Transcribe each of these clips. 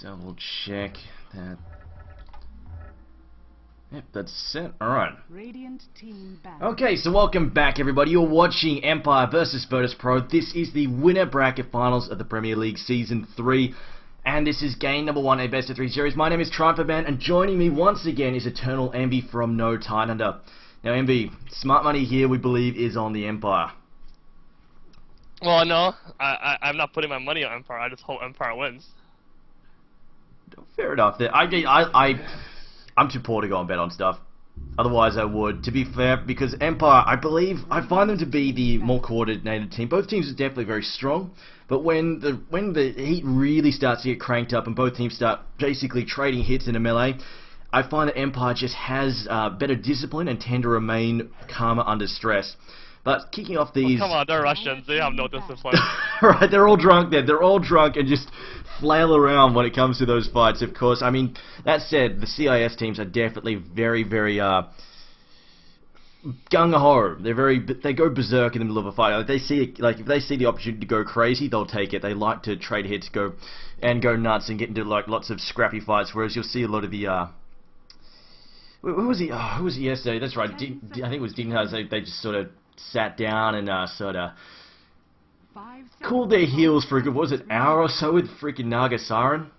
double check that. Yep, that's set. Alright. Okay, so welcome back everybody. You're watching Empire vs Virtus.Pro. This is the winner bracket finals of the Premier League Season 3. And this is game number 1 in Best of 3 series. My name is TPL, and joining me once again is Eternal Envy from No Time Under. Now Envy, smart money here we believe is on the Empire. Well, no, I'm not putting my money on Empire. I just hope Empire wins. Fair enough. I'm too poor to go and bet on stuff. Otherwise I would, to be fair, because Empire, I find them to be the more coordinated team. Both teams are definitely very strong, but when the heat really starts to get cranked up and both teams start basically trading hits in a melee, I find that Empire just has better discipline and tend to remain calmer under stress. But kicking off these... Well, come on, they're Russians. They have no discipline. Right, they're all drunk then. They're all drunk and just flail around when it comes to those fights, of course. I mean, that said, the CIS teams are definitely very, very gung-ho. They go berserk in the middle of a fight. If they see the opportunity to go crazy, they'll take it. They like to trade hits, go nuts and get into like lots of scrappy fights. Whereas you'll see a lot of the who was he yesterday? That's right. I think it was Dinghaz. They just sort of sat down and sort of cooled their heels for a good, what was it, hour or so with freaking Naga Siren?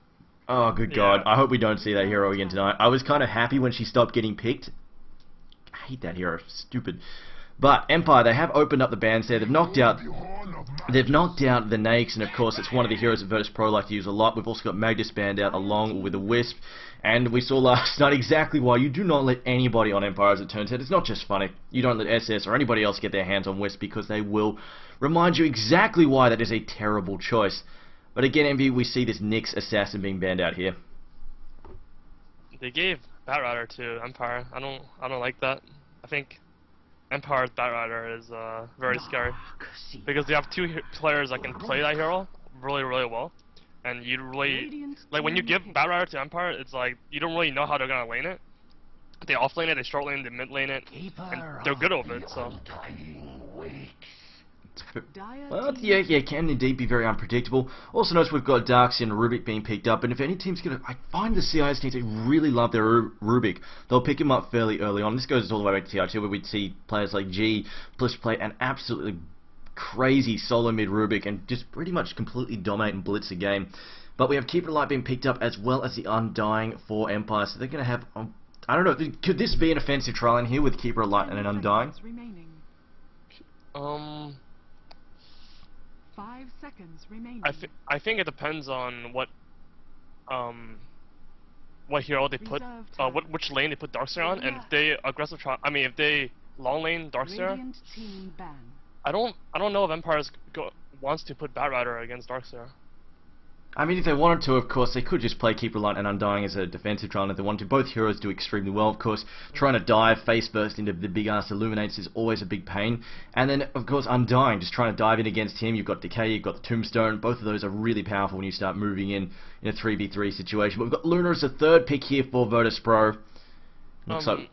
Oh, good God. I hope we don't see that hero again tonight. I was kind of happy when she stopped getting picked. I hate that hero. Stupid. But Empire, they have opened up the bans there. They've knocked out the Nakes, and of course it's one of the heroes that Virtus.Pro like to use a lot. We've also got Magnus banned out along with the Wisp. And we saw last night exactly why you do not let anybody on Empire, as it turns out. It's not just funny. You don't let SS or anybody else get their hands on Wisp because they will remind you exactly why that is a terrible choice. But again, Envy, we see this Nyx assassin being banned out here. They gave Batrider to Empire. I don't like that. I think Empire's Batrider is very scary because they have two players that can play that hero really, really well. And you really, like, when you give Batrider to Empire, it's like, you don't really know how they're gonna lane it. They off lane it, they short lane, they mid lane it, and they're good over it, so. Well, yeah, can indeed be very unpredictable. Also notice we've got Darkseid and Rubik being picked up, and if any team's gonna, I find the CIS teams, they really love their Rubik. They'll pick him up fairly early on. This goes all the way back to TR2, where we'd see players like G, Bliss play an absolutely crazy solo mid Rubik and just pretty much completely dominate and blitz the game. But we have Keeper Light being picked up as well as the Undying for Empire, so they're going to have, I don't know, could this be an offensive trial in here with Keeper Light and an Undying? 5 seconds remaining. I think it depends on what hero they put, which lane they put Darkseid on, and if they aggressive trial, I mean if they long lane Darkseid, I don't know if Empire wants to put Batrider against Darkseid. I mean, if they wanted to, of course, they could just play Keeper Light and Undying as a defensive trial if they wanted to. Both heroes do extremely well, of course. Trying to dive face first into the big-ass Illuminates is always a big pain. And then, of course, Undying, just trying to dive in against him. You've got Decay, you've got the Tombstone. Both of those are really powerful when you start moving in a 3v3 situation. But we've got Luna as a third pick here for Virtus.Pro. Looks like...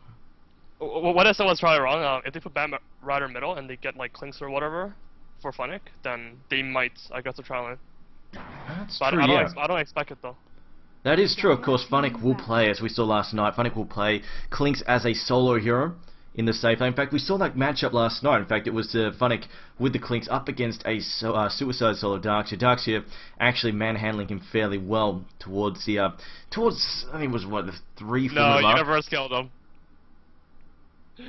What if someone's trying wrong? If they put Batrider middle and they get like Clinks or whatever for Funnick, then they might, I guess, try it. That's but true, I don't expect it though. That is true, of course. Funnick will play, as we saw last night. Funnick will play Clinks as a solo hero in the safe lane. In fact, we saw that matchup last night. In fact, it was Funnick with the Clinks up against a suicide solo Darkseid. Darkseid actually manhandling him fairly well towards the I think it was what, the 3-4 No, mark? Universe killed him.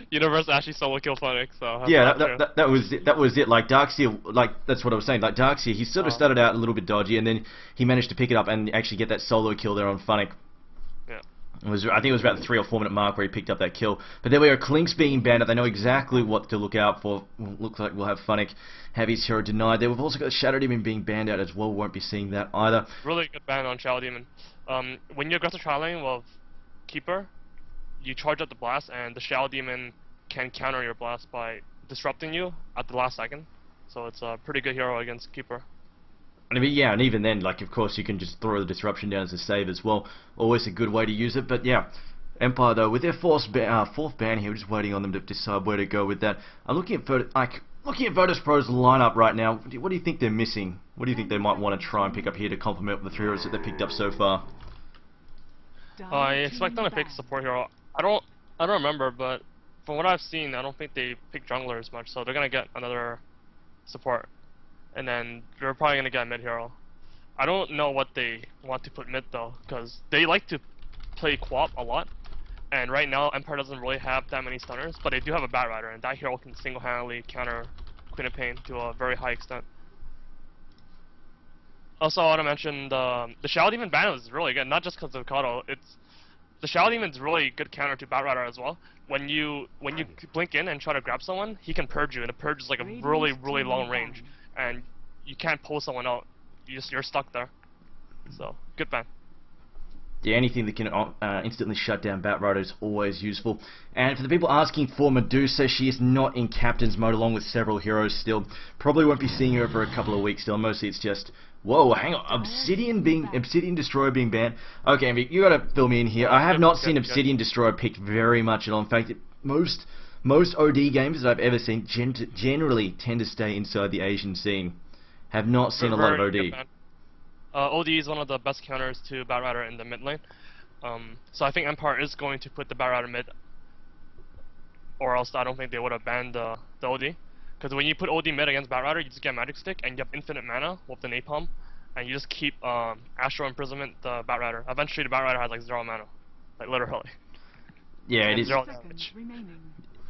Universe actually solo kill Funnick, so yeah, that was it. Like Darkseid, like that's what I was saying. Like Darkseid, he sort of started out a little bit dodgy, and then he managed to pick it up and actually get that solo kill there on Funnick. Yeah, I think it was about the 3 or 4 minute mark where he picked up that kill. But there we are, Clinks being banned out. They know exactly what to look out for. Looks like we'll have Funnick have his hero denied. There we've also got Shadow Demon being banned out as well. Won't be seeing that either. Really good ban on Shadow Demon. When you aggressive trialing with Keeper, you charge up the blast, and the Shadow Demon can counter your blast by disrupting you at the last second. So it's a pretty good hero against Keeper. I mean, yeah, and even then, like, of course, you can just throw the disruption down as a save as well. Always a good way to use it. But yeah, Empire though, with their fourth ban here, we're just waiting on them to decide where to go with that. I'm looking at like looking at Virtus.Pro's lineup right now, what do you think they're missing? What do you think they might want to try and pick up here to complement the 3 heroes that they picked up so far? I expect them to pick support hero. I don't remember, but from what I've seen, I don't think they pick jungler as much. So they're gonna get another support, and then they're probably gonna get a mid hero. I don't know what they want to put mid though, because they like to play co-op a lot. And right now, Empire doesn't really have that many stunners, but they do have a Bat Rider, and that hero can single-handedly counter Queen of Pain to a very high extent. Also, I want to mention the Shadow Demon ban is really good, not just because of Kato. The Shadow Demon's really good counter to Bat Rider as well. When you blink in and try to grab someone, he can purge you, and the purge is like a really long range, and you can't pull someone out. You're stuck there. So good ban. Yeah, anything that can instantly shut down Bat Rider is always useful. And for the people asking for Medusa, she is not in Captain's mode along with several heroes still. Probably won't be seeing her for a couple of weeks still. Mostly it's just, whoa, hang on, Obsidian Destroyer being banned. Okay, Envy, you gotta fill me in here. I have not seen Obsidian Destroyer picked very much at all. In fact, most OD games that I've ever seen generally tend to stay inside the Asian scene. Have not seen a lot of OD. OD is one of the best counters to Bat Rider in the mid lane. So I think Empire is going to put the Bat Rider mid, or else I don't think they would have banned the OD. Because when you put OD mid against Bat Rider, you just get Magic Stick, and you have infinite mana with the Napalm, and you just keep Astral Imprisonment the Bat Rider. Eventually the Bat Rider has like 0 mana. Like literally. Yeah, it is. 0 damage.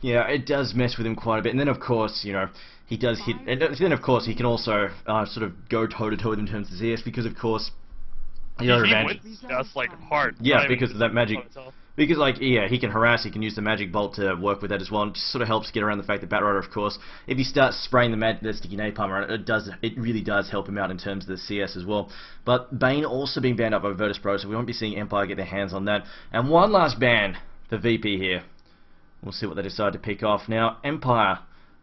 Yeah, it does mess with him quite a bit, and then of course, you know, he does hit, and then of course he can also sort of go toe-to-toe with him in terms of CS, because of course, the other advantage... That's like hard. Yeah, because of that magic, because like, yeah, he can harass, he can use the magic bolt to work with that as well, and it just sort of helps get around the fact that Bat Rider, of course, if he starts spraying the sticky napalm around it really does help him out in terms of the CS as well. But Bane also being banned up by Virtus.Pro, so we won't be seeing Empire get their hands on that. And one last ban for VP here. We'll see what they decide to pick off. Now, Empire,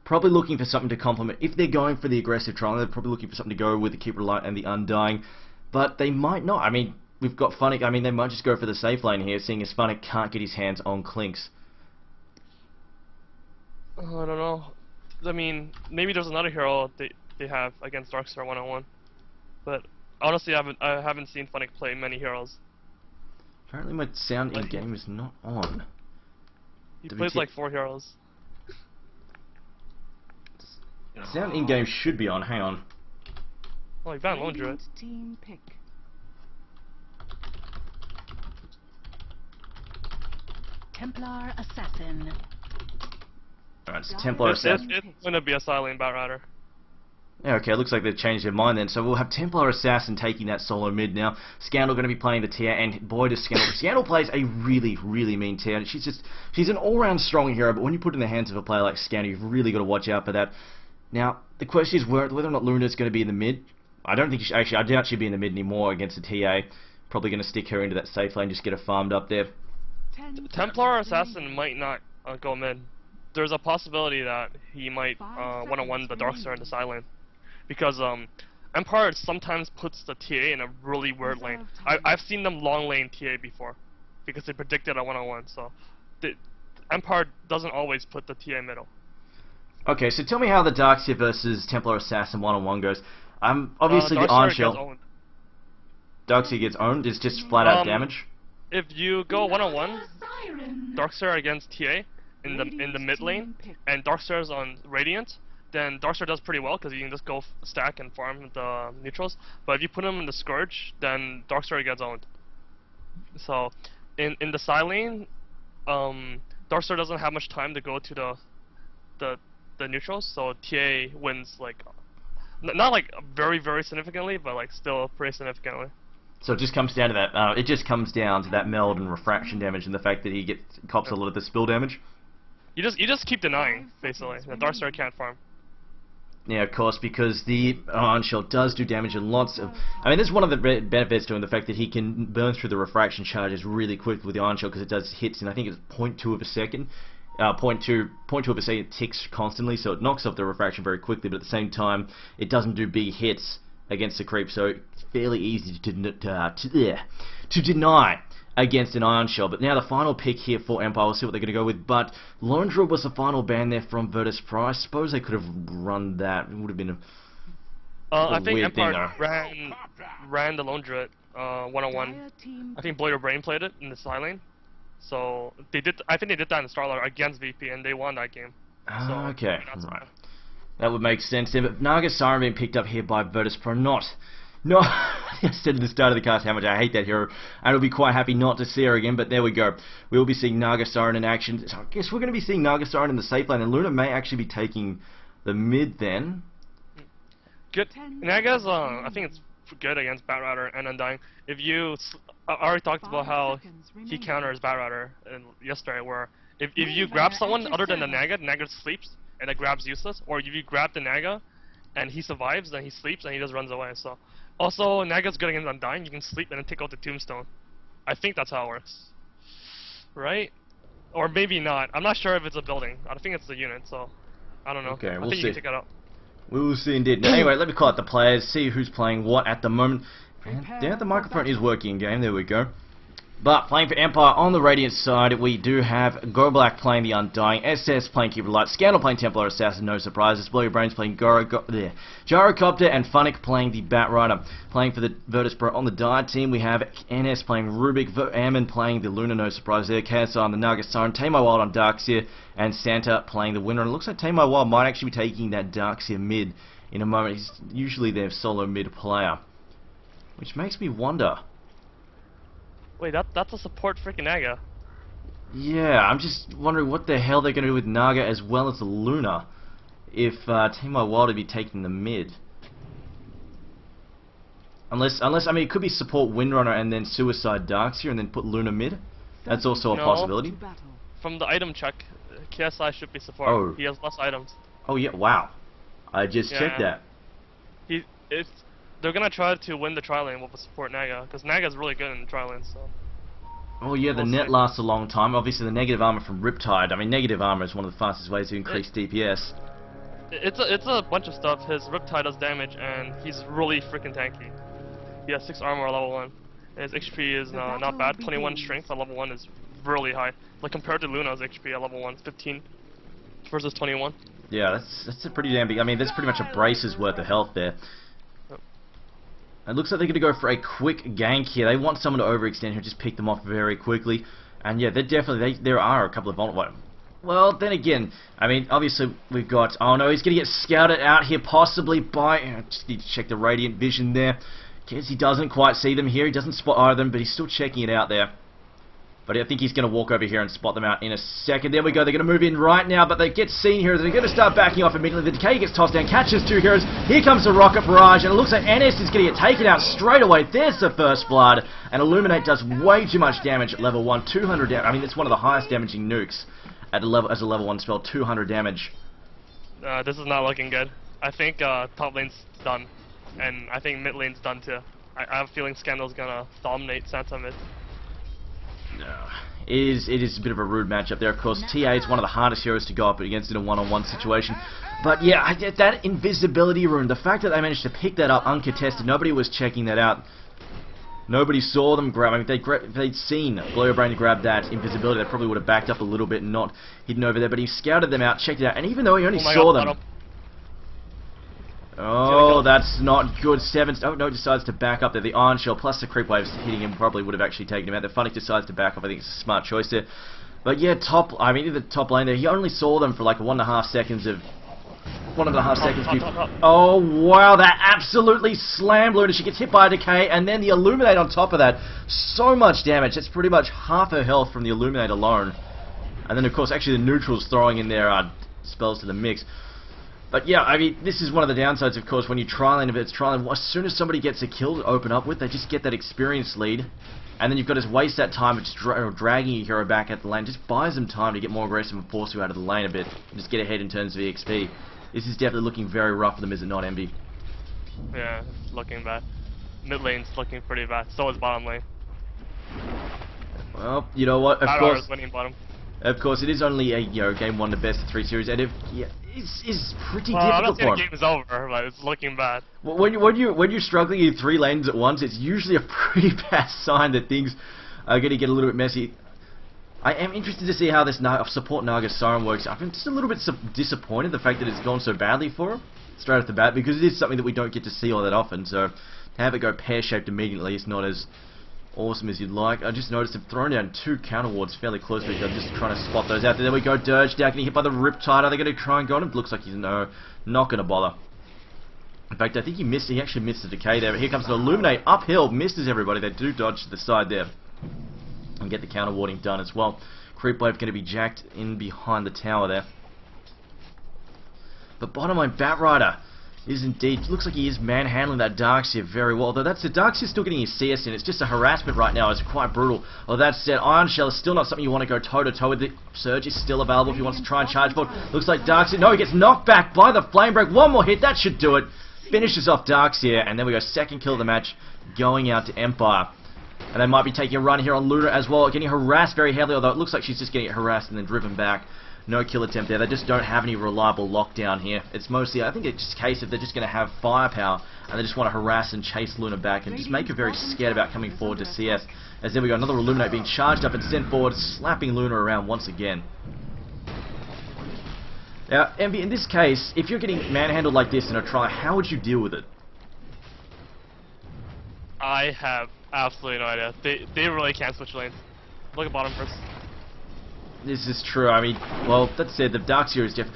probably looking for something to complement. If they're going for the aggressive trial, they're probably looking for something to go with the Keeper Light and the Undying. But they might not. I mean, we've got Funnick. I mean, they might just go for the safe lane here, seeing as Funnick can't get his hands on Clinks. I don't know. I mean, maybe there's another hero they have against Darkstar 1-on-1. But honestly, I haven't seen Funnick play many heroes. Apparently my sound in-game is not on. He plays like 4 heroes. Sound in-game should be on, hang on. Oh, he banned Lone Druid. Team pick. Templar Assassin. Alright, it's Templar Assassin. It's gonna be a silent Bat Rider. Yeah, okay, looks like they've changed their mind then. So we'll have Templar Assassin taking that solo mid now. Scandal going to be playing the tier, and boy does Scandal... Scandal plays a really mean tier. She's an all-round strong hero, but when you put it in the hands of a player like Scandal, you've really got to watch out for that. Now, the question is whether or not Luna's going to be in the mid. I don't think I doubt she'll be in the mid anymore against the TA. Probably going to stick her into that safe lane, just get her farmed up there. Templar Assassin might not go mid. There's a possibility that he might one-on-one the Darkstar in the side lane. Because Empire sometimes puts the TA in a really weird lane. I've seen them long lane TA before, because they predicted a one-on-one. So, Empire doesn't always put the TA middle. Okay, so tell me how the Darkseer versus Templar Assassin one-on-one goes. Obviously the Iron Shell. Darkseer gets owned. It's just flat out damage. If you go one-on-one, Darkseer against TA in the mid lane, and Darkseer's on Radiant, then Darkstar does pretty well because you can just go stack and farm the neutrals. But if you put him in the Scourge, then Darkstar gets owned. So, in the side lane, Darkstar doesn't have much time to go to the neutrals. So TA wins like not like very significantly, but like still pretty significantly. So it just comes down to that. It just comes down to that meld and refraction damage, and the fact that he cops a lot of the spill damage. You just keep denying basically. The Darkstar can't farm. Yeah, of course, because the Iron Shell does do damage in lots of... I mean, this is one of the benefits to him, the fact that he can burn through the refraction charges really quick with the Iron Shell, because it does hits in, I think it's 0.2 of a second. 0.2 of a second ticks constantly, so it knocks off the refraction very quickly, but at the same time, it doesn't do big hits against the creep, so it's fairly easy to deny. against an Ion Shell. But now the final pick here for Empire, we'll see what they're going to go with. But Lone Drill was the final ban there from Virtus.Pro. I suppose they could have run that. It would have been I think weird Empire thing, ran the Lone Druid one-on-one. I think Blow Your Brain played it in the side lane. So they did. I think they did that in Starlord against VP, and they won that game. So, okay, right. That would make sense then. But Naga Siren being picked up here by Virtus.Pro. No, I said at the start of the cast how much I hate that hero, and I'll be quite happy not to see her again, but there we go. We will be seeing Naga Siren in action. So I guess we're going to be seeing Naga Siren in the safe lane, and Luna may actually be taking the mid then. Good. Naga's, I think it's good against Batrider and Undying. If you, I already talked about how he counters Batrider yesterday, where if you grab someone other than the Naga sleeps, and it grabs useless, or if you grab the Naga, and he survives, then he sleeps, and he just runs away, so. Also, Naga's good against Undying, you can sleep and then take out the Tombstone. I think that's how it works. Right? Or maybe not. I'm not sure if it's a building. I think it's the unit, so I don't know. Okay, I think you can take it out. We will see indeed. Now, anyway, let me call out the players, see who's playing what at the moment. And there, the microphone is working in game, there we go. But playing for Empire on the Radiant side, we do have GoBlack playing the Undying, SS playing Keeper Light, Scandal playing Templar Assassin, no surprises, Blow Your Brains playing Gyrocopter, and Funnick playing the Batrider. Playing for the Virtus.Pro on the Dire team, we have NS playing Rubik, Ammon playing the Luna, no surprise there, KSI on the Naga Siren, Tamar Wild on Darkseer, and Santa playing the winner. And it looks like Tamar Wild might actually be taking that Darkseer mid in a moment. He's usually their solo mid player, which makes me wonder. Wait, that's a support freaking Naga. Yeah, I'm just wondering what the hell they're going to do with Naga as well as the Luna if Tamar Wild would be taking the mid. Unless I mean, it could be support Windrunner and then Suicide Darkseer and then put Luna mid. That's also a possibility. From the item check, KSI should be support. Oh. He has less items. Oh yeah, wow. I just checked that. They're gonna try to win the tri lane with a support Naga, because Naga's really good in the tri lane, so. Oh yeah, the net lasts a long time. Obviously the negative armor from Riptide. I mean, negative armor is one of the fastest ways to increase DPS. It's a bunch of stuff. His Riptide does damage, and he's really freaking tanky. He has 6 armor at level 1. And his HP is not bad. 21 strength at level 1 is really high. Like compared to Luna's HP at level 1, 15 versus 21. Yeah, that's a pretty damn big. I mean, that's pretty much a brace's worth of health there. It looks like they're going to go for a quick gank here. They want someone to overextend who just pick them off very quickly. And yeah, they're definitely, there are a couple of vulnerable. Well, then again, I mean, obviously we've got, oh no, he's going to get scouted out here possibly by, just need to check the Radiant Vision there. Guess he doesn't quite see them here. He doesn't spot either of them, but he's still checking it out there. But I think he's going to walk over here and spot them out in a second. There we go. They're going to move in right now, but they get seen here. They're going to start backing off immediately. The Decay gets tossed down, catches 2 heroes. Here comes the Rocket Barrage, and it looks like NS is going to get taken out straight away. There's the first blood, and Illuminate does way too much damage at level 1. 200 damage. I mean, it's one of the highest damaging nukes at a level, as a level 1 spell. 200 damage. This is not looking good. I think top lane's done, and I think mid lane's done too. I have a feeling Scandal's going to dominate Santa mid. No. It is a bit of a rude matchup there. Of course, TA is one of the hardest heroes to go up against in a one-on-one situation. But yeah, I get that invisibility rune. The fact that they managed to pick that up uncontested, nobody was checking that out. Nobody saw them grab. I mean, if they'd seen Blow Your Brain grab that invisibility, they probably would have backed up a little bit and not hidden over there. But he scouted them out, checked it out, and even though he only saw them. Oh, that's not good. 7. Oh no, decides to back up there. The Iron Shell plus the creep waves hitting him probably would have actually taken him out. The Funnick decides to back off. I think it's a smart choice there. But yeah, the top lane there. He only saw them for like 1.5 seconds of. 1.5 seconds before. Oh wow, that absolutely slammed Luna. She gets hit by a Decay, and then the Illuminate on top of that. So much damage. That's pretty much half her health from the Illuminate alone. And then of course, actually the neutrals throwing in their spells to the mix. But yeah, I mean, this is one of the downsides, of course, when you tri-lane. If it's tri-lane, as soon as somebody gets a kill to open up with, they just get that experience lead. And then you've got to waste that time of just dragging your hero back at the lane. Just buys them time to get more aggressive and force you out of the lane a bit. And just get ahead in terms of EXP. This is definitely looking very rough for them, is it not, Envy? Yeah, it's looking bad. Mid lane's looking pretty bad. So is bottom lane. Well, you know what? Of course, it is only a game 1 to best of 3 series, and if it's pretty difficult I'm not saying for the game is over, but it's looking bad. When you're struggling in 3 lanes at once, it's usually a pretty bad sign that things going to get a little bit messy. I am interested to see how this support Naga Siren works. I'm just a little bit disappointed the fact that it's gone so badly for him straight off the bat, because it is something that we don't get to see all that often. So to have it go pear-shaped immediately is not as awesome as you'd like. I just noticed they've thrown down 2 counter wards fairly close to each other, just trying to spot those out there. There we go, Dirge down, getting hit by the Riptide. Are they going to try and go on him? Looks like he's not going to bother. In fact, I think he actually missed the decay there. But here comes an Illuminate uphill, misses everybody. They do dodge to the side there and get the counter warding done as well. Creep Wave going to be jacked in behind the tower there. But bottom line, Batrider is indeed, looks like he is manhandling that Darkseer very well. Although that's the Darkseer still getting his CS in. It's just a harassment right now. It's quite brutal. Although that said, Iron Shell is still not something you want to go toe to toe with. The Surge is still available if he wants to try and charge forward. Looks like Darkseer, no, he gets knocked back by the Flame Break. One more hit, that should do it. Finishes off Darkseer, and then we go second kill of the match, going out to Empire. And they might be taking a run here on Luna as well, getting harassed very heavily, although it looks like she's just getting harassed and then driven back. No kill attempt there. They just don't have any reliable lockdown here. It's mostly, I think it's just a case of they're just going to have firepower, and they just want to harass and chase Luna back and just make her very scared about coming forward to CS. As then we got another Illuminate being charged up and sent forward, slapping Luna around once again. Now, Envy, in this case, if you're getting manhandled like this in a try, how would you deal with it? I have absolutely no idea. They really can't switch lanes. Look at bottom first. This is true. I mean, well, that said, the Darkseer is different.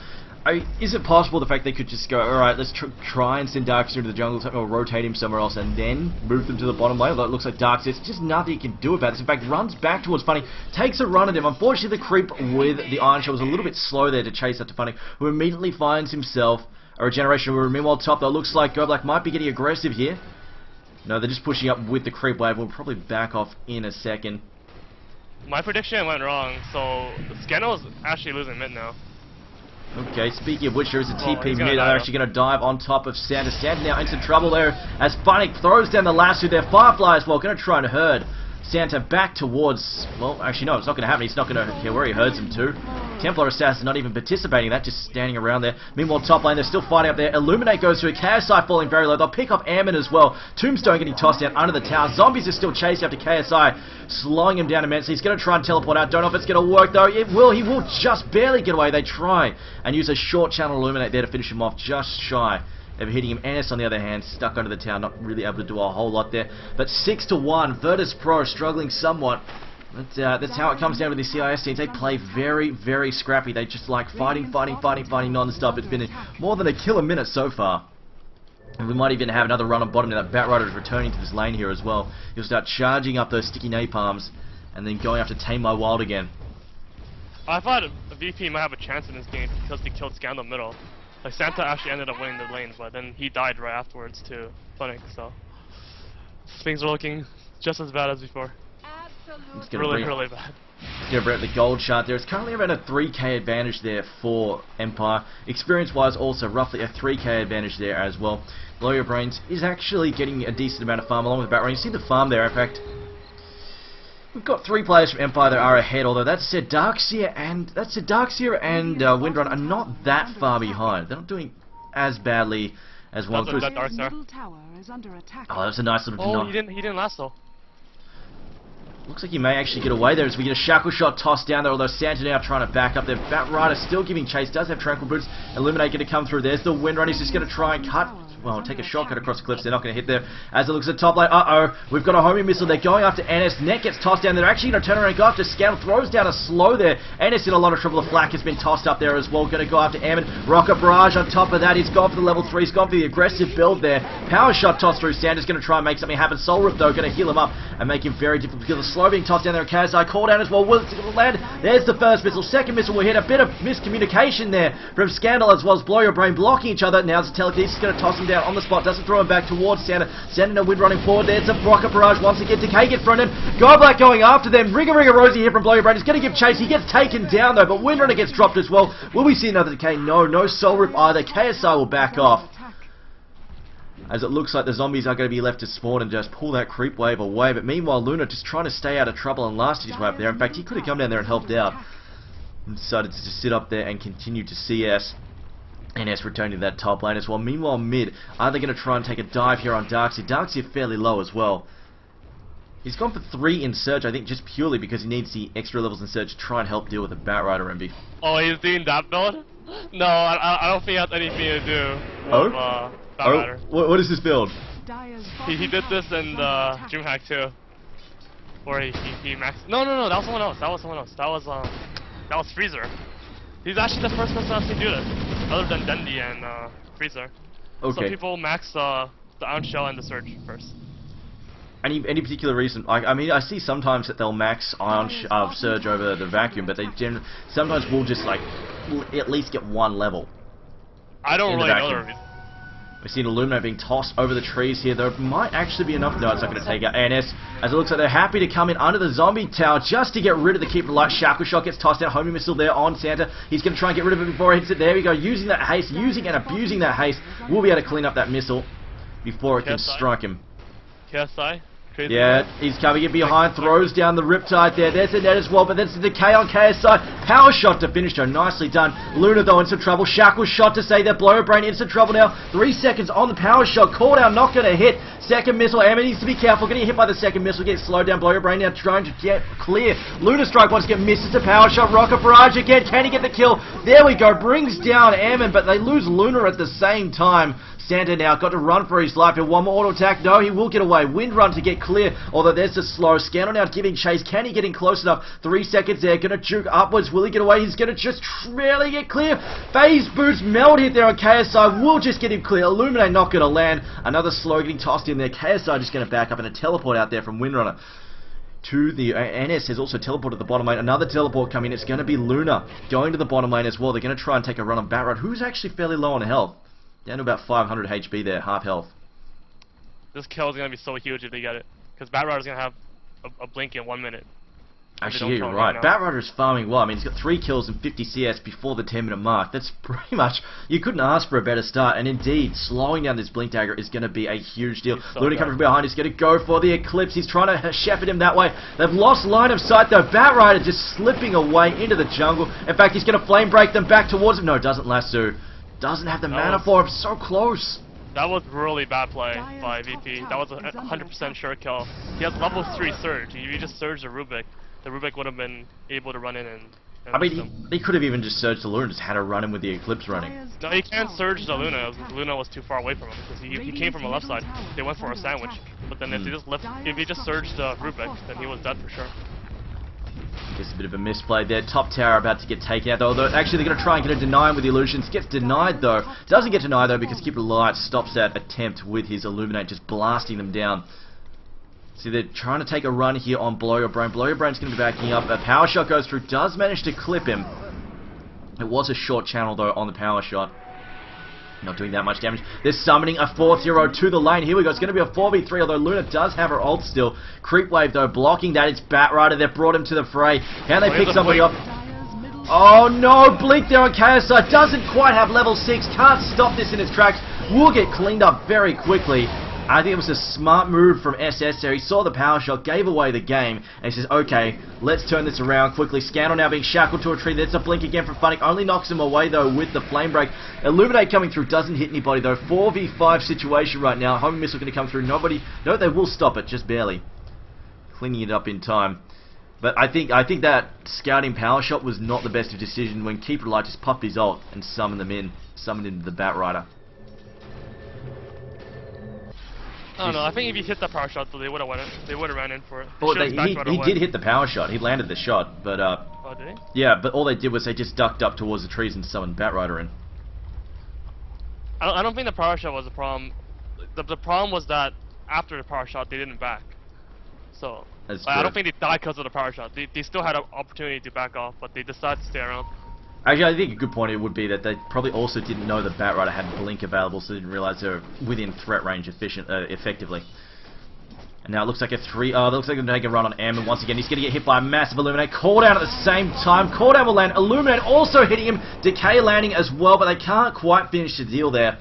Is it possible the fact they could just go, alright, let's try and send Darkseer into the jungle, or rotate him somewhere else, and then move them to the bottom lane? Although it looks like Darkseer, there's just nothing you can do about this. In fact, runs back towards Funny, takes a run at him. Unfortunately, the creep with the Iron Shell was a little bit slow there to chase after Funny, who immediately finds himself a regeneration. Meanwhile, top, though, looks like Go Black might be getting aggressive here. No, they're just pushing up with the creep wave. We'll probably back off in a second. My prediction went wrong, so Scandal is actually losing mid now. Okay, speaking of which, there is a TP he's mid. They're actually going to dive on top of Santa. Santa now into trouble there as Funny throws down the lasso there. Firefly as well, going to try and herd Santa back towards, well, actually no, it's not going to happen. He's not going to care where he herds him to. Templar Assassin not even participating in that, just standing around there. Meanwhile, top lane, they're still fighting up there. Illuminate goes through, KSI falling very low. They'll pick up Ammon as well. Tombstone getting tossed down under the tower. Zombies are still chasing after KSI, slowing him down immensely. He's going to try and teleport out. Don't know if it's going to work though. It will. He will just barely get away. They try and use a short channel Illuminate there to finish him off, just shy of hitting him. NS on the other hand, stuck under the tower, not really able to do a whole lot there. But 6-1, Virtus.Pro struggling somewhat. But that's how it comes down to the CIS teams. They play very, very scrappy. They just like fighting non-stop. It's been more than a killer minute so far. And we might even have another run on bottom. Now that Batrider is returning to this lane here as well. He'll start charging up those sticky napalms and then going after Tame My Wild again. I thought a VP might have a chance in this game because he killed Scandal middle. Like Santa actually ended up winning the lane, but then he died right afterwards to Funny, so things are looking just as bad as before. Really bad. He's going to bring up the gold shard there. It's currently around a 3k advantage there for Empire. Experience-wise, also roughly a 3k advantage there as well. Blow Your Brains is actually getting a decent amount of farm along with Batrider. You see the farm there, in fact. We've got 3 players from Empire that are ahead, although that's said, Darkseer and Windrun are not that far behind. They're not doing as badly as one. That Darkseer. Oh, that's a nice little. Oh, he didn't last though. Looks like he may actually get away there as we get a shackle shot tossed down there, although Santa now trying to back up there. Batrider still giving chase, does have Tranquil Boots. Illuminate going to come through. There's the Windrun. He's just going to try and cut. Well, take a shortcut across the cliffs. They're not going to hit there. As it looks at top lane, we've got a homing missile. They're going after NS. Net gets tossed down. They're actually going to turn around and go after Scandal. Throws down a slow there. NS in a lot of trouble. The flak has been tossed up there as well. Going to go after Ammon. Rocket Barrage on top of that. He's gone for the level 3. He's gone for the aggressive build there. Power shot tossed through. Santa's going to try and make something happen. Soul Rip, though, going to heal him up and make him very difficult because the slow being tossed down there. KSI call down as well. Will it land? There's the first missile. Second missile will hit. A bit of miscommunication there from Scandal as well as Blow Your Brain blocking each other. Now it's Telekinesis going to toss him down on the spot. Doesn't throw him back towards Santa. Santa and Wind running forward. There's a Rocket Barrage once again. Decay get front him. Go Black going after them. Rigger Rosie here from Blow Your Brain. He's going to give chase. He gets taken down though, but Windrunner gets dropped as well. Will we see another Decay? No. No Soul Rip either. KSI will back off, as it looks like the zombies are going to be left to spawn and just pull that creep wave away. But meanwhile, Luna just trying to stay out of trouble and last his way up there. In fact, he could have come down there and helped out. And decided to just sit up there and continue to CS. NS returning to that top lane as well. Meanwhile, mid, are they going to try and take a dive here on Darkseer? Darkseer fairly low as well. He's gone for 3 in Surge, I think, just purely because he needs the extra levels in Surge to try and help deal with the Batrider Envy. Oh, he's doing that build? No, I don't think it has anything to do with Batrider. What is this build? He did this in the DreamHack too. Where he maxed. No, that was someone else. That was Freezer. He's actually the first person I've seen do this, other than Dendi and Freezer. Okay. Some people max the Iron Shell and the Surge first. Any particular reason? I mean, I see sometimes that they'll max Surge over the Vacuum, but they sometimes will just like at least get 1 level. I don't really know the reason. We've seen Illuminate being tossed over the trees here. There might actually be enough. No, it's not going to take out NS, as it looks like they're happy to come in under the zombie tower just to get rid of the Keeper Light. Shackle Shot gets tossed out. Homing Missile there on Santa. He's going to try and get rid of it before it hits it. There we go. Using that haste, using and abusing that haste. We'll be able to clean up that missile before it can strike him. KSI? Crazy Yeah, he's coming in behind, throws down the Riptide there. There's a net as well, but that's the decay on KSI. Power Shot to finish her. Nicely done. Luna, though, in some trouble. Shackle Shot to say that. Blow Brain in some trouble now. 3 seconds on the Power Shot. Call down, not going to hit. Second missile. Emma needs to be careful. Getting hit by the second missile. Get slowed down. Blow Brain now trying to get clear. Luna Strike once again misses the Power Shot. Rocket Barrage again. Can he get the kill? There we go. Brings down Ammon, but they lose Luna at the same time. Santa now got to run for his life. And one more auto attack. No, he will get away. Wind Run to get clear. Although there's a slow. Scandal now giving chase. Can he get in close enough? 3 seconds there. Gonna juke upwards. Will he get away? He's gonna just barely get clear. Phase Boost Meld hit there on KSI. Will just get him clear. Illuminate not gonna land. Another slow getting tossed in there. KSI just gonna back up and a teleport out there from Windrunner. To the NS has also teleported to the bottom lane. Another teleport coming. It's going to be Luna going to the bottom lane as well. They're going to try and take a run on Batrider, who's actually fairly low on health. Down to about 500 HP there, half health. This kill is going to be so huge if they get it. Because Batrider's going to have a blink in 1 minute. Actually, yeah, you're right. Batrider is farming well. I mean, he's got 3 kills and 50 CS before the 10-minute mark. That's pretty much... You couldn't ask for a better start. And indeed, slowing down this Blink Dagger is going to be a huge deal. So Luna coming from behind. He's going to go for the Eclipse. He's trying to shepherd him that way. They've lost line of sight, though. Batrider just slipping away into the jungle. In fact, he's going to flame break them back towards him. No, doesn't lasso. Doesn't have the mana for him. So close. That was really bad play by VP. That was a 100% sure kill. He has level 3 Surge. If you just Surge the Rubik would have been able to run in and I mean, he could have even just surged the Luna and just had a run in with the Eclipse running. No, he can't surge the Luna. Luna was too far away from him because he came from the left side. They went for a sandwich, but then if he just surged the Rubik, then he was dead for sure. Just a bit of a misplay there. Top tower about to get taken out, though. Actually, they're going to try and get a deny with the Illusions. Gets denied, though. Doesn't get denied, though, because Keeper Light stops that attempt with his Illuminate, just blasting them down. See, they're trying to take a run here on Blow Your Brain. Blow Your Brain's going to be backing up. A Power Shot goes through. Does manage to clip him. It was a short channel, though, on the Power Shot. Not doing that much damage. They're summoning a 4-0 to the lane. Here we go. It's going to be a 4v3, although Luna does have her ult still. Creep Wave, though, blocking that. It's Batrider. They've brought him to the fray. Can they pick somebody up? Oh, no. Blink there on KSI. Doesn't quite have level 6. Can't stop this in its tracks. Will get cleaned up very quickly. I think it was a smart move from SS there. He saw the Power Shot, gave away the game, and he says, okay, let's turn this around quickly. Scandal now being shackled to a tree. There's a blink again from Funnick. Only knocks him away, though, with the Flame Break. Illuminate coming through. Doesn't hit anybody, though. 4v5 situation right now. Homing Missile going to come through. Nobody... No, they will stop it, just barely. Cleaning it up in time. But I think that scouting Power Shot was not the best of decision when Keeper Light just popped his ult and summoned them in. Summoned into the Batrider. I don't know. I think if he hit the Power Shot, though, they would have ran in for it. Well, he did hit the Power Shot. He landed the shot, but oh, did he? Yeah, but all they did was they just ducked up towards the trees and summoned Batrider in. I don't think the Power Shot was the problem. The problem was that after the Power Shot, they didn't back. So I don't think they died because of the Power Shot. They still had an opportunity to back off, but they decided to stay around. Actually, I think a good point it would be that they probably also didn't know that Batrider had Blink available, so they didn't realize they were within threat range effectively. And now it looks like a 3... Oh, it looks like they're going to take a run on Ammon once again. He's going to get hit by a massive Illuminate. Call down at the same time. Call down will land. Illuminate also hitting him. Decay landing as well, but they can't quite finish the deal there.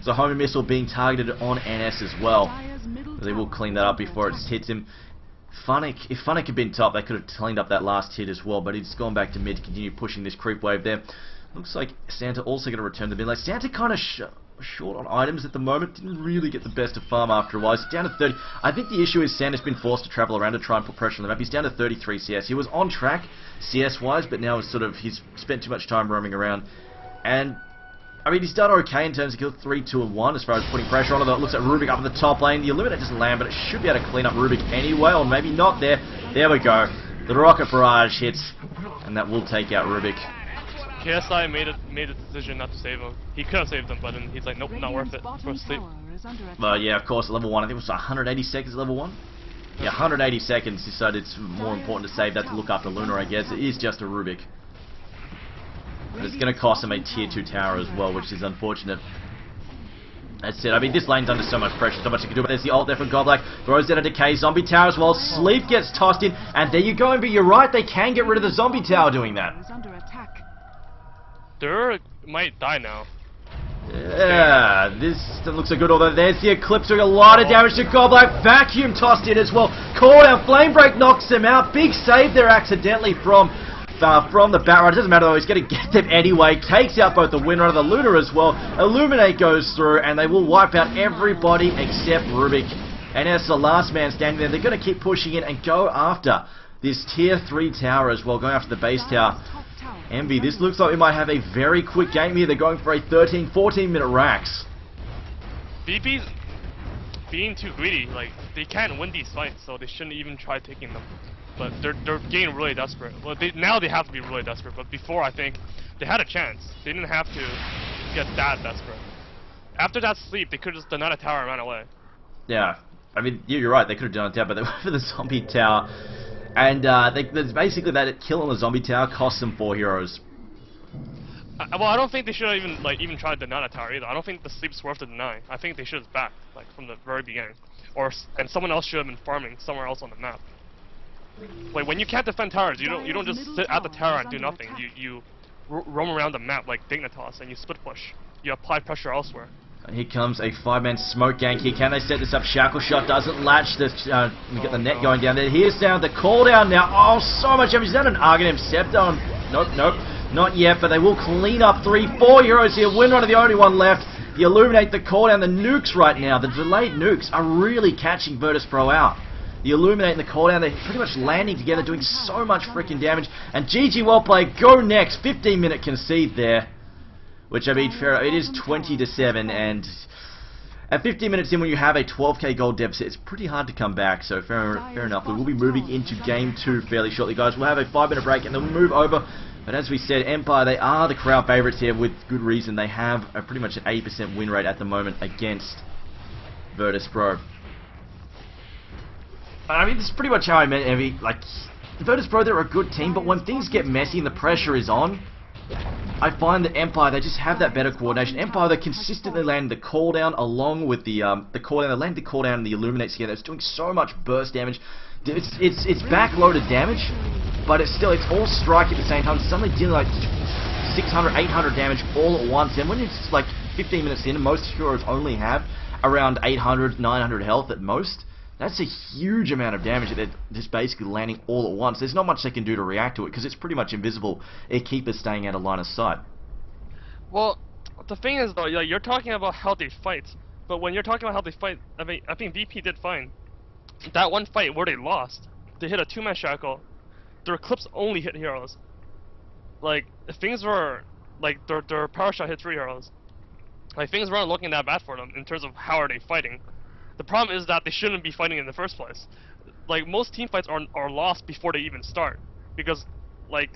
So Homing Missile being targeted on NS as well. They will clean that up before it hits him. If Funnick had been top, they could have cleaned up that last hit as well, but he's gone back to mid to continue pushing this creep wave there. Looks like Santa also going to return to mid lane. Santa kind of... short on items at the moment. Didn't really get the best of farm after a while. He's down to 30. I think the issue is Santa's been forced to travel around to try and put pressure on the map. He's down to 33 CS. He was on track CS-wise, but now it's he's spent too much time roaming around. And I mean, he's done okay in terms of kill 3, 2, and 1 as far as putting pressure on it. It looks like Rubik up in the top lane. The Illuminate doesn't land, but it should be able to clean up Rubik anyway, or maybe not there. There we go. The Rocket Barrage hits, and that will take out Rubik. KSI made a decision not to save him. He could have saved him, but then he's like, nope, not worth it. Go sleep. But yeah, of course, at level 1, I think it was 180 seconds at level 1. Yeah, 180 seconds, decided it's more important to save that to look after Luna, I guess. It is just a Rubik. But it's going to cost him a tier 2 tower as well, which is unfortunate. That's it. I mean, this lane's under so much pressure, so much you can do. But there's the ult there from Godblack. Throws down a decay zombie tower as well. Sleep gets tossed in, and there you go. But you're right, they can get rid of the zombie tower doing that. Dur might die now. Yeah, this doesn't look so good, although there's the Eclipse doing a lot of damage to Godblack. Vacuum tossed in as well. Call down, Flame Break knocks him out. Big save there accidentally from the Batrunner. It doesn't matter though, he's going to get them anyway. Takes out both the Windrunner and the Luna as well. Illuminate goes through, and they will wipe out everybody except Rubik. And as the last man standing there, they're going to keep pushing in and go after this tier 3 tower as well, going after the base tower. Envy, this looks like we might have a very quick game here. They're going for a 13-14 minute racks. VP's being too greedy. Like, they can't win these fights, so they shouldn't even try taking them. But they're getting really desperate. Well, now they have to be really desperate, but before, I think, they had a chance. They didn't have to get that desperate. After that sleep, they could have just done a tower and ran away. Yeah, I mean, you're right, they could have done a tower, but they went for the zombie tower. And there's basically that kill on the zombie tower cost them 4 heroes. Well, I don't think they should have even tried to deny a tower either. I don't think the sleep's worth to deny. I think they should have backed from the very beginning, and someone else should have been farming somewhere else on the map. Like when you can't defend towers, you don't just sit at the tower and do nothing. You roam around the map like Dignitas and you split push. You apply pressure elsewhere. And here comes a 5-man smoke gank here. Can they set this up? Shackle shot doesn't latch. We get the net going down there. Here's down the call down now. Oh, so much damage. Is that an Argonym Scepter? Nope, not yet. But they will clean up 3-4 heroes here. Windrunner the only one left. The Illuminate, the call down, the nukes right now. The delayed nukes are really catching Virtus.Pro out. The Illuminate and the call down, they're pretty much landing together, doing so much freaking damage. And GG well played. Go next. 15-minute concede there. Which, I mean, fair, it is 20-7, and at 15 minutes in, when you have a 12k gold deficit, it's pretty hard to come back, so fair enough. We will be moving into Game 2 fairly shortly, guys. We'll have a 5-minute break, and then we'll move over. But as we said, Empire, they are the crowd favourites here with good reason. They have a pretty much an 80% win rate at the moment against Virtus.Pro. I mean, this is pretty much how I meant, Envy. Like, Virtus.Pro, they're a good team, but when things get messy and the pressure is on, I find that Empire, they just have that better coordination. Empire, they consistently land the cooldown along with the cooldown. They land the cooldown and the Illuminates together. It's doing so much burst damage. It's backloaded damage, but it's all strike at the same time. It's suddenly dealing like 600, 800 damage all at once. And when it's like 15 minutes in, most heroes only have around 800, 900 health at most. That's a huge amount of damage that they're just basically landing all at once. There's not much they can do to react to it because it's pretty much invisible. It keeps us staying out of line of sight. Well, the thing is though, you're talking about how they fight, but when you're talking about how they fight, I think VP did fine. That one fight where they lost, they hit a 2-man shackle. Their Eclipse only hit heroes. Like things were like their power shot hit 3 heroes. Like things weren't looking that bad for them in terms of how are they fighting. The problem is that they shouldn't be fighting in the first place. Like, most team fights are lost before they even start. Because, like,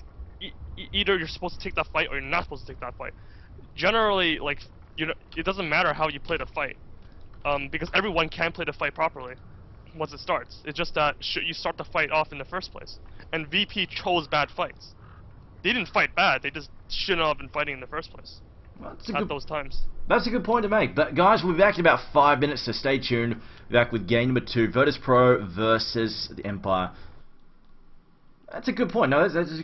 either you're supposed to take that fight or you're not supposed to take that fight. Generally, like, it doesn't matter how you play the fight. Because everyone can play the fight properly once it starts. It's just that you start the fight off in the first place. And VP chose bad fights. They didn't fight bad, they just shouldn't have been fighting in the first place. Well, at those times. That's a good point to make. But guys, we'll be back in about 5 minutes, so stay tuned. We'll be back with game number 2, Virtus.Pro versus the Empire. That's a good point. No, that's